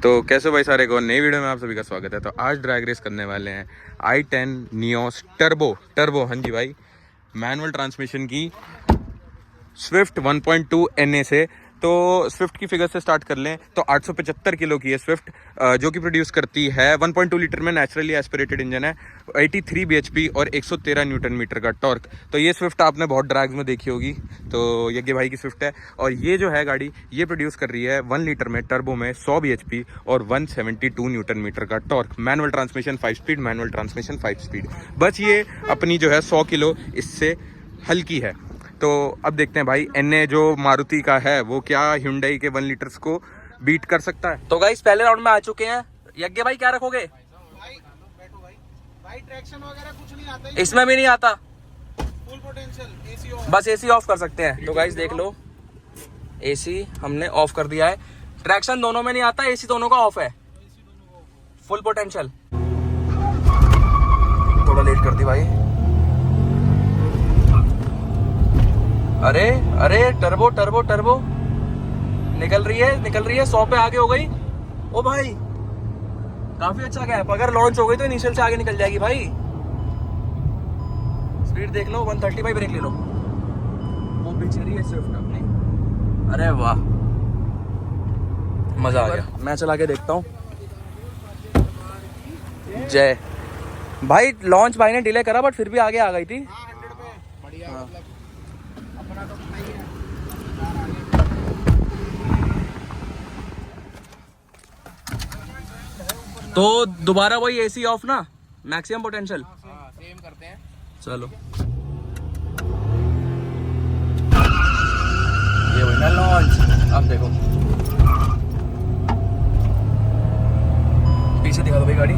तो कैसे भाई सारे को नई वीडियो में आप सभी का स्वागत है। तो आज ड्रैग रेस करने वाले हैं i10 नियोस टर्बो हाँ जी भाई, मैनुअल ट्रांसमिशन की स्विफ्ट 1.2 NA से। तो स्विफ्ट की फिगर से स्टार्ट कर लें तो 875 किलो की है स्विफ्ट, जो कि प्रोड्यूस करती है 1.2 लीटर में नेचुरली एस्पिरेटेड इंजन है, 83 bhp और 113 न्यूटन मीटर का टॉर्क। तो ये स्विफ्ट आपने बहुत ड्रैग्स में देखी होगी, तो यज्ञ भाई की स्विफ्ट है। और ये जो है गाड़ी ये प्रोड्यूस कर रही है 1 लीटर में टर्बो में 100 bhp और 172 न्यूटन मीटर का torque. Manual transmission 5 speed, manual transmission 5 speed. बस ये अपनी जो है 100 किलो इससे हल्की है। तो अब देखते हैं भाई NA जो मारुति का है वो क्या Hyundai के 1 लीटर्स को बीट कर सकता है। तो गाइस पहले राउंड में आ चुके हैं। यज्ञ भाई क्या रखोगे? भाई ट्रैक्शन वगैरह कुछ नहीं आता, इसमें भी नहीं आता, फुल पोटेंशियल एसी ऑफ। बस एसी ऑफ कर सकते हैं। तो गाइस देख लो, एसी हमने ऑफ कर दिया है। ट्रैक्शन दोनों में नहीं आता, एसी दोनों का ऑफ है, फुल पोटेंशियल। थोड़ा लेट कर दी भाई। अरे अरे टर्बो टर्बो टर्बो निकल रही है 100 पे आगे हो गई। ओ भाई काफी अच्छा गैप, अगर लॉन्च हो गई तो इनिशियल से आगे निकल जाएगी भाई। स्पीड देख लो 130 भाई, ब्रेक ले लो। वो पीछे रही है स्विफ्ट अपनी। अरे वाह मजा आ गया। मैं चला के देखता हूँ। जय भाई, लॉन्च भाई ने डिले करा बट फिर भी आगे आ गई थी। 100 पे बढ़िया। हाँ। मतलब अपना तो पता ही है। तो दोबारा वही एसी ऑफ ना, मैक्सिमम पोटेंशियल। हाँ, सेम करते हैं। चलो ये हुई ना लॉन्च। अब देखो पीछे दिखा दो भाई गाड़ी।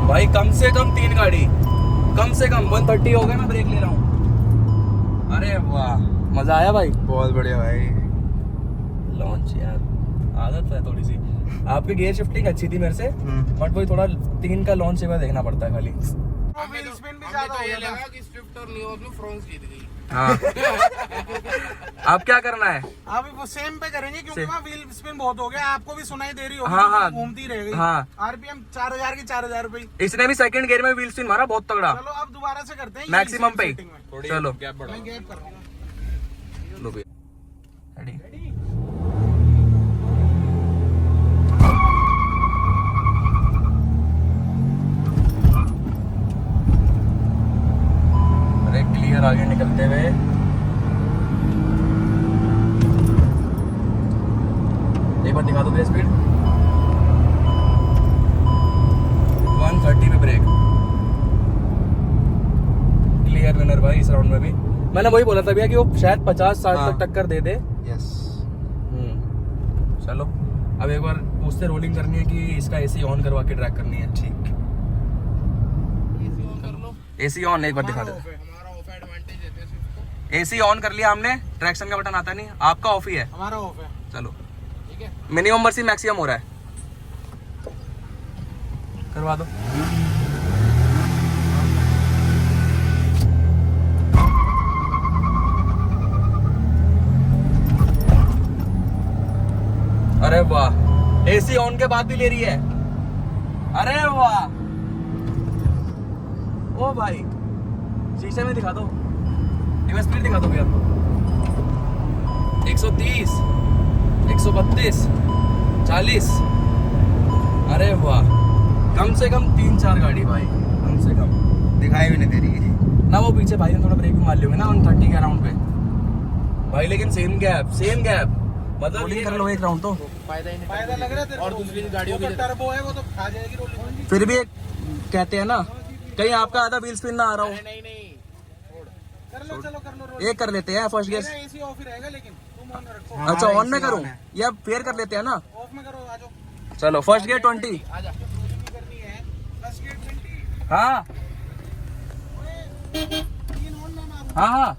भाई कम से कम 3 गाड़ी, कम से कम 130 हो गया। मैं ब्रेक ले रहा हूँ। अरे वाह मजा आया भाई, बहुत बढ़िया भाई। लॉन्च यार आदत है थोड़ी सी। आपकी गियर शिफ्टिंग अच्छी थी मेरे से, बट वही थोड़ा 3 का लॉन्च एक बार देखना पड़ता है खाली। व्हील स्पिन भी ज्यादा हो गया था कि स्विफ्ट और नियोस में फ्रॉन्स जीत गई। हाँ अब क्या करना है? अभी वो सेम पे करेंगे क्योंकि वहाँ व्हील स्पिन बहुत हो गया। आपको भी सुनाई दे रही होगी। हाँ, हाँ। घूमती रह गई। हाँ। RPM 4000 की 4000 रुपए। इसने भी सेकंड गियर में व्हील स्पिन मारा बहुत तगड़ा, चलो अब दोबारा से करते हैं मैक्सिमम पे ही। चलो मैं गैप कर रहा हूँ। लो भैया, रेडी। अरे क्लियर आगे निकलते हुए। एक बार दिखा दो भैया स्पीड। 130 पे ब्रेक। क्लियर विनर भाई इस राउंड में भी। मैंने वही बोला था भैया कि वो शायद 50-60 तक टक्कर दे दे। यस। चलो अब एक बार उससे रोलिंग करनी है कि इसका एसी ऑन करवा के ट्रैक करनी है। ठीक, एसी ऑन कर लो। एसी ऑन एक बार दिखा दे। हमारा ऑफ एडवांटेज देते हैं स्विफ्ट को। एसी ऑन कर लिया हमने, ट्रैक्शन का बटन आता नहीं, आपका ऑफ ही है। हमारा ऑफ है। चलो ठीक है। मिनिमम वर्सी मैक्सिमम हो रहा है, करवा दो। अरे वाह, एसी ऑन के बाद भी ले रही है। अरे वाह, ओ भाई शीशे में दिखा दो, एक बार स्पीड दिखा दो भैया। 130, 132, 40। अरे वाह, कम से कम 3-4 गाड़ी भाई, कम से कम। दिखाई भी नहीं दे रही ना वो पीछे भाई ने थोड़ा ब्रेक भी मार लियोगे ना 130 के अराउंड पे भाई, लेकिन सेम गैप मतलब रोलिंग कर लो एक राउंड तो फायदा ही नहीं। फायदा लग रहा है तेरे को। और दूसरी गाड़ियों की टर्बो है वो तो खा जाएगी रोलिंग। फिर भी एक कहते हैं ना, कहीं आपका आधा व्हील स्पिन ना आ रहा हो। नहीं कर लो, चलो कर लो। एक कर लेते हैं फर्स्ट गियर। एसी ऑफ ही रहेगा लेकिन तुम ऑन रखो। अच्छा ऑन में करूं या फेयर कर लेते हैं ना? ऑफ में करो। आ जाओ। चलो फर्स्ट गियर 20। आ जा। करनी है फर्स्ट गियर 20। हाँ 3 ऑन ना मारो। हाँ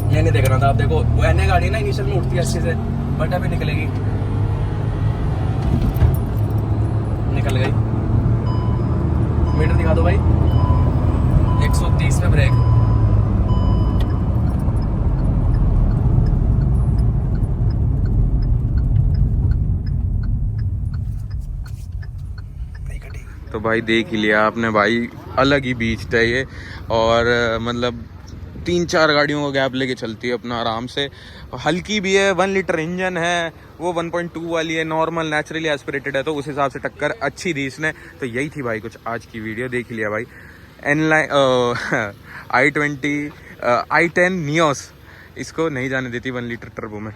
ये नहीं देखना था। आप देखो वो एनए गाड़ी ना इनिशियल में उठती है अच्छे से, बट अभी निकलेगी। तो भाई देख ही लिया आपने भाई, अलग ही बीस्ट है ये। और मतलब 3-4 गाड़ियों का गैप लेके चलती है अपना आराम से। हल्की भी है, 1 लीटर इंजन है, वो 1.2 वाली है, नॉर्मल नेचुरली एस्पिरेटेड है, तो उस हिसाब से टक्कर अच्छी दी इसने। तो यही थी भाई कुछ आज की वीडियो, देख लिया भाई। i10 नियोस इसको नहीं जाने देती 1 लीटर टर्बो में।